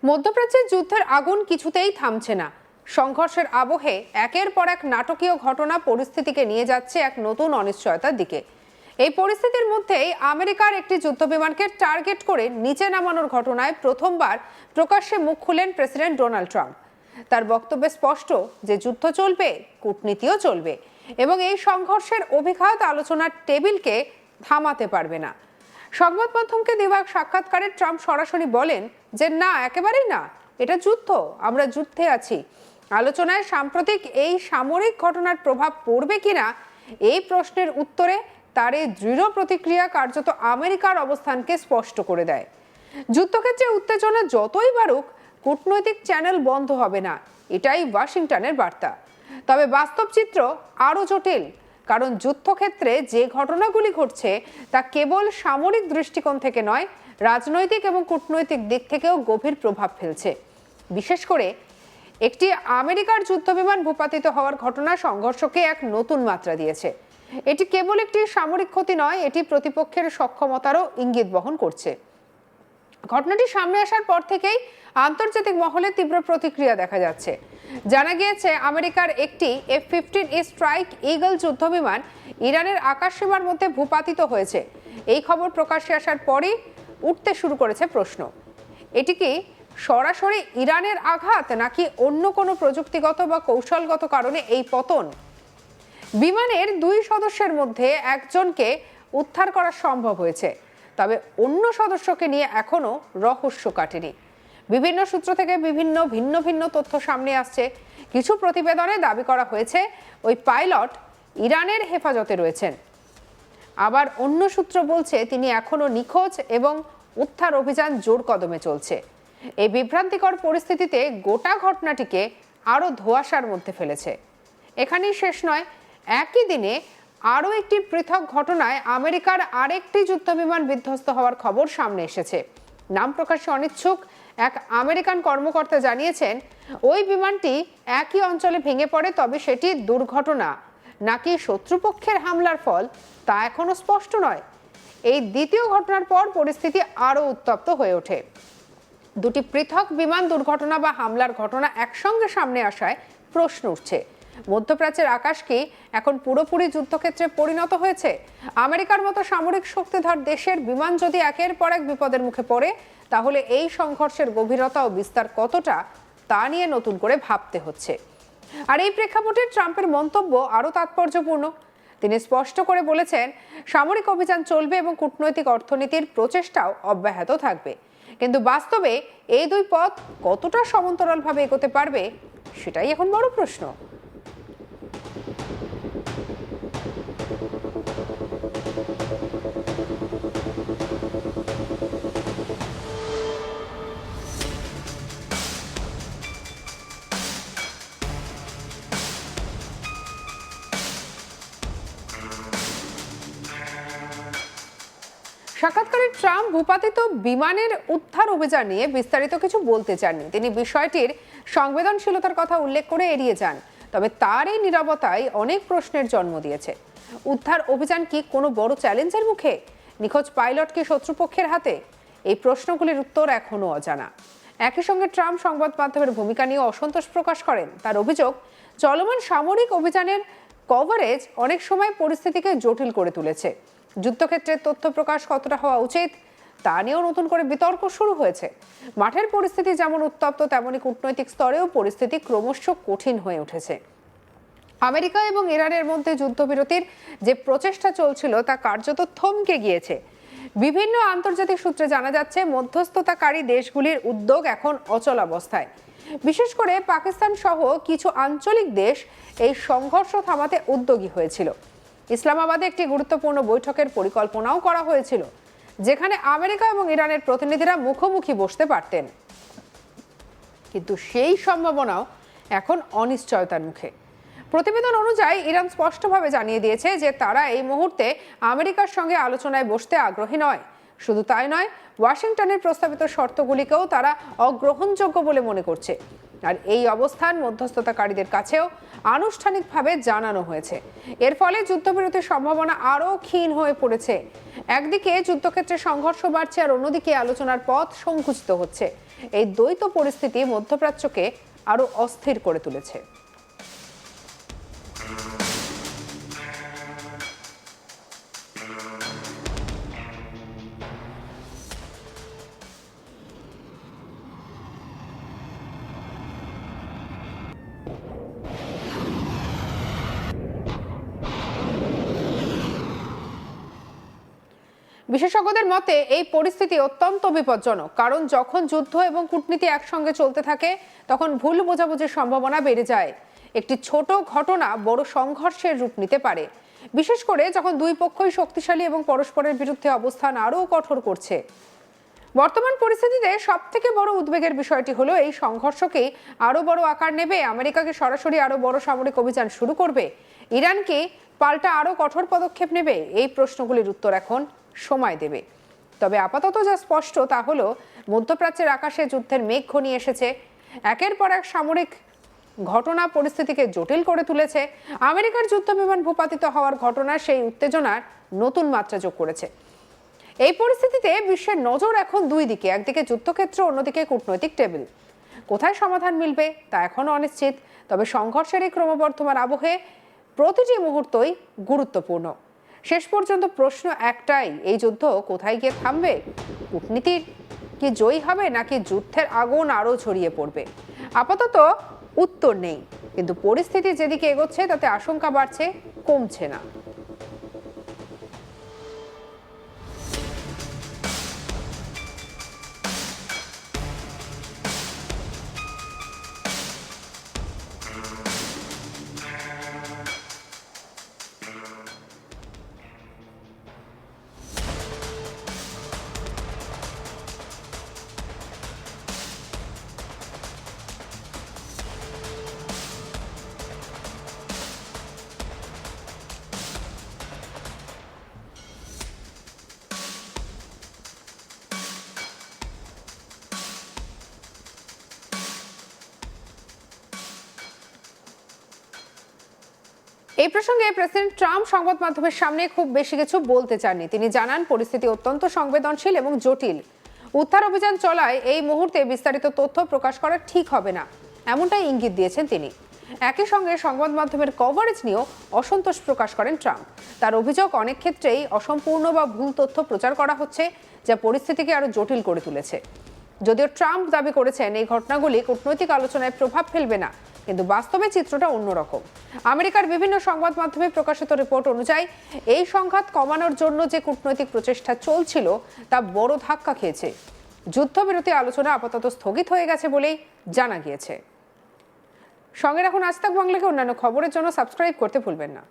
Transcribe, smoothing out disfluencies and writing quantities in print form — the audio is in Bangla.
মধ্যপ্রাচ্যের যুদ্ধের আগুন কিছুতেই থামছে না। সংঘর্ষের আবহে একের পর এক নাটকীয় ঘটনা পরিস্থিতিকে নিয়ে যাচ্ছে এক নতুন অনিশ্চয়তার দিকে। এই পরিস্থিতির মধ্যেই আমেরিকার একটি যুদ্ধবিমানকে টার্গেট করে নিচে নামানোর ঘটনায় প্রথমবার প্রকাশ্যে মুখ খুললেন প্রেসিডেন্ট ডোনাল্ড ট্রাম্প। তার বক্তব্যে স্পষ্ট যে যুদ্ধ চলবে, কূটনীতিও চলবে এবং এই সংঘর্ষের অভিঘাত আলোচনার টেবিলকে থামাতে পারবে না। সংবাদ মাধ্যমকে দেওয়া সাক্ষাৎকারে ট্রাম্প সরাসরি বলেন যে না, একেবারেই না, এটা যুদ্ধ, আমরা যুদ্ধে আছি। আলোচনায় সাম্প্রতিক এই সামরিক ঘটনার প্রভাব পড়বে কিনা এই প্রশ্নের উত্তরে তার এই দৃঢ় প্রতিক্রিয়া কার্যত আমেরিকার অবস্থানকে স্পষ্ট করে দেয়। যুদ্ধক্ষেত্রে উত্তেজনা যতই বাড়ুক, কূটনৈতিক চ্যানেল বন্ধ হবে না, এটাই ওয়াশিংটনের বার্তা। তবে বাস্তব চিত্র আরও জটিল, কারণ যুদ্ধক্ষেত্রে যে ঘটনাগুলি ঘটছে তা কেবল সামরিক দৃষ্টিকোণ থেকে নয়, রাজনৈতিক এবং কূটনৈতিক দিক থেকেও গভীর প্রভাব ফেলছে। বিশেষ করে একটি আমেরিকার যুদ্ধবিমান ভূপাতিত হওয়ার ঘটনা সংঘর্ষকে এক নতুন মাত্রা দিয়েছে। এটি কেবল একটি সামরিক ক্ষতি নয়, এটি প্রতিপক্ষের সক্ষমতারও ইঙ্গিত বহন করছে। ঘটনাটি সামনে আসার পর থেকেই আন্তর্জাতিক মহলে তীব্র প্রতিক্রিয়া দেখা যাচ্ছে। জানা গিয়েছে আমেরিকার একটি F-15E স্ট্রাইক ঈগল যুদ্ধবিমান ইরানের আকাশসীমার মধ্যে ভূপাতিত হয়েছে। এই খবর প্রকাশ্যে আসার পরই উঠতে শুরু করেছে প্রশ্ন, এটি কি সরাসরি ইরানের আঘাত নাকি অন্য কোনো প্রযুক্তিগত বা কৌশলগত কারণে এই পতন? বিমানের 2 সদস্যের মধ্যে একজনকে উদ্ধার করা সম্ভব হয়েছে, তবে অন্য সদস্যকে নিয়ে এখনো রহস্য কাটেনি। বিভিন্ন সূত্র থেকে ভিন্ন ভিন্ন তথ্য সামনে আসছে। কিছু প্রতিবেদনে দাবি করা হয়েছে ওই পাইলট ইরানের হেফাজতে রয়েছেন, আবার অন্য সূত্র বলছে তিনি এখনো নিখোঁজ এবং উদ্ধার অভিযান জোর কদমে চলছে। এই বিভ্রান্তিকর পরিস্থিতিতে গোটা ঘটনাটিকে আরও ধোঁয়াশার মধ্যে ফেলেছে। এখানেই শেষ নয়, একই দিনে আরও একটি পৃথক ঘটনায় আমেরিকার আরেকটি যুদ্ধবিমান বিধ্বস্ত হওয়ার খবর সামনে এসেছে। নাম প্রকাশে অনিচ্ছুক এক আমেরিকান কর্মকর্তা জানিয়েছেন ওই বিমানটি একই অঞ্চলে ভেঙে পড়ে, তবে সেটি দুর্ঘটনা নাকি শত্রুপক্ষের হামলার ফল তা এখনো স্পষ্ট নয়। এই দ্বিতীয় ঘটনার পর পরিস্থিতি আরও উত্তপ্ত হয়ে ওঠে। দুটি পৃথক বিমান দুর্ঘটনা বা হামলার ঘটনা একসঙ্গে সামনে আসায় প্রশ্ন উঠছে, মধ্যপ্রাচ্যের আকাশ কি এখন পুরোপুরি যুদ্ধক্ষেত্রে পরিণত হয়েছে? আমেরিকার মতো সামরিক শক্তিধর দেশের বিমান যদি একের পর এক বিপদের মুখে পড়ে, তাহলে এই সংঘর্ষের গভীরতা ও বিস্তার কতটা তা নিয়ে নতুন করে ভাবতে হচ্ছে। আর এই প্রেক্ষাপটে ট্রাম্পের মন্তব্য আরও তাৎপর্যপূর্ণ। তিনি স্পষ্ট করে বলেছেন সামরিক অভিযান চলবে এবং কূটনৈতিক অর্থনীতির প্রচেষ্টাও অব্যাহত থাকবে, কিন্তু বাস্তবে এই দুই পথ কতটা সমান্তরালভাবে এগোতে পারবে সেটাই এখন বড় প্রশ্ন। সাক্ষাৎকারে ট্রাম্প ভূপাতিত বিমানের উদ্ধার অভিযান নিয়ে বিস্তারিত কিছু বলতে চাননি। তিনি বিষয়টির সংবেদনশীলতার কথা উল্লেখ করে এড়িয়ে যান। তবে তার এই নীরবতাই অনেক প্রশ্নের জন্ম দিয়েছে। উদ্ধার অভিযান কি কোনো বড় চ্যালেঞ্জের মুখে? নিখোঁজ পাইলট কি শত্রুপক্ষের হাতে? এই প্রশ্নগুলির উত্তর এখনো অজানা। একই সঙ্গে ট্রাম্প সংবাদ মাধ্যমের ভূমিকা নিয়ে অসন্তোষ প্রকাশ করেন। তার অভিযোগ, চলমান সামরিক অভিযানের কভারেজ অনেক সময় পরিস্থিতিকে জটিল করে তুলেছে। যুদ্ধক্ষেত্রে তথ্য প্রকাশ কতটা হওয়া উচিত তা নিয়েও নতুন করে বিতর্ক শুরু হয়েছে। মাঠের পরিস্থিতি যেমন উত্তপ্ত, তেমনি কূটনৈতিক স্তরেও পরিস্থিতি ক্রমশ কঠিন হয়ে উঠেছে। আমেরিকা এবং ইরানের মধ্যে যুদ্ধবিরতির যে প্রচেষ্টা চলছিল তা কার্যত থমকে গিয়েছে। বিভিন্ন আন্তর্জাতিক সূত্রে জানা যাচ্ছে মধ্যস্থতাকারী দেশগুলির উদ্যোগ এখন অচলাবস্থায়। বিশেষ করে পাকিস্তান সহ কিছু আঞ্চলিক দেশ এই সংঘর্ষ থামাতে উদ্যোগী হয়েছিল। ইসলামাবাদে একটি গুরুত্বপূর্ণ বৈঠকের পরিকল্পনাও করা হয়েছিল, যেখানে আমেরিকা এবং ইরানের প্রতিনিধিরা মুখোমুখি বসতে পারতেন, কিন্তু সেই সম্ভাবনাও এখন অনিশ্চয়তার মুখে। প্রতিবেদন অনুযায়ী ইরান স্পষ্টভাবে জানিয়ে দিয়েছে যে তারা এই মুহূর্তে আমেরিকার সঙ্গে আলোচনায় বসতে আগ্রহী নয়। শুধু তাই নয়, ওয়াশিংটনের প্রস্তাবিত শর্তগুলিকেও তারা অগ্রহণযোগ্য বলে মনে করছে। আর এই অবস্থান মধ্যস্থতাকারীদের কাছেও আনুষ্ঠানিকভাবে জানানো হয়েছে। এর ফলে যুদ্ধবিরতির সম্ভাবনা আরও ক্ষীণ হয়ে পড়েছে। একদিকে যুদ্ধক্ষেত্রে সংঘর্ষ বাড়ছে, আর অন্যদিকে আলোচনার পথ সংকুচিত হচ্ছে। এই দ্বৈত পরিস্থিতি মধ্যপ্রাচ্যকে আরও অস্থির করে তুলেছে। বিশেষজ্ঞদের মতে এই পরিস্থিতি অত্যন্ত বিপজ্জনক, কারণ যখন যুদ্ধ এবং কূটনীতি একসঙ্গে চলতে থাকে তখন ভুল বোঝাবুঝির সম্ভাবনা বেড়ে যায়। একটি ছোট ঘটনা বড় সংঘর্ষের রূপ নিতে পারে, বিশেষ করে যখন দুই পক্ষই শক্তিশালী এবং পরস্পরের বিরুদ্ধে অবস্থান আরও কঠোর করছে। বর্তমান পরিস্থিতিতে সবথেকে বড় উদ্বেগের বিষয়টি হলো, এই সংঘর্ষকে আরও বড় আকার নেবে? আমেরিকাকে সরাসরি আরও বড় সামরিক অভিযান শুরু করবে? ইরান কি পাল্টা আরও কঠোর পদক্ষেপ নেবে? এই প্রশ্নগুলির উত্তর এখন সময় দেবে। তবে আপাতত যা স্পষ্ট তা হলো, মধ্যপ্রাচ্যের আকাশে যুদ্ধের মেঘ ঘনিয়ে এসেছে। একের পর এক সামরিক ঘটনা পরিস্থিতিকে জটিল করে তুলেছে। আমেরিকার যুদ্ধ বিমান ভূপাতিত হওয়ার ঘটনা সেই উত্তেজনার নতুন মাত্রা যোগ করেছে। এই পরিস্থিতিতে বিশ্বের নজর এখন দুই দিকে, একদিকে যুদ্ধক্ষেত্র, অন্যদিকে কূটনৈতিক টেবিল। কোথায় সমাধান মিলবে তা এখনো অনিশ্চিত। তবে সংঘর্ষের এই ক্রমবর্ধমান আবহে প্রতিটি মুহূর্তই গুরুত্বপূর্ণ। শেষ পর্যন্ত প্রশ্ন একটাই, এই যুদ্ধ কোথায় গিয়ে থামবে? কূটনীতির কি জয়ী হবে, নাকি যুদ্ধের আগুন আরও ছড়িয়ে পড়বে? আপাতত উত্তর নেই, কিন্তু পরিস্থিতি যেদিকে এগোচ্ছে তাতে আশঙ্কা বাড়ছে, কমছে না। এই প্রসঙ্গে প্রেসিডেন্ট ট্রাম্প সংবাদ মাধ্যমের সামনে খুব বেশি কিছু বলতে চাননি। তিনি জানান পরিস্থিতি অত্যন্ত সংবেদনশীল এবং জটিল। উদ্ধার অভিযান চলায় এই মুহূর্তে বিস্তারিত তথ্য প্রকাশ করা ঠিক হবে না, এমনটাই ইঙ্গিত দিয়েছেন তিনি। একই সঙ্গে সংবাদ মাধ্যমের কভারেজ নিয়েও অসন্তোষ প্রকাশ করেন ট্রাম্প। তার অভিযোগ, অনেক ক্ষেত্রেই অসম্পূর্ণ বা ভুল তথ্য প্রচার করা হচ্ছে, যা পরিস্থিতিকে আরো জটিল করে তুলেছে। যদিও ট্রাম্প দাবি করেছেন এই ঘটনাগুলি কূটনৈতিক আলোচনায় প্রভাব ফেলবে না, কিন্তু বাস্তবে চিত্রটা অন্যরকম। আমেরিকার বিভিন্ন সংবাদ মাধ্যমে প্রকাশিত রিপোর্ট অনুযায়ী এই সংঘাত কমানোর জন্য যে কূটনৈতিক প্রচেষ্টা চলছিল তা বড় ধাক্কা খেয়েছে। যুদ্ধবিরতি আলোচনা আপাতত স্থগিত হয়ে গেছে বলেই জানা গিয়েছে। সঙ্গে রাখুন আজ তাক বাংলাকে। অন্যান্য খবরের জন্য সাবস্ক্রাইব করতে ভুলবেন না।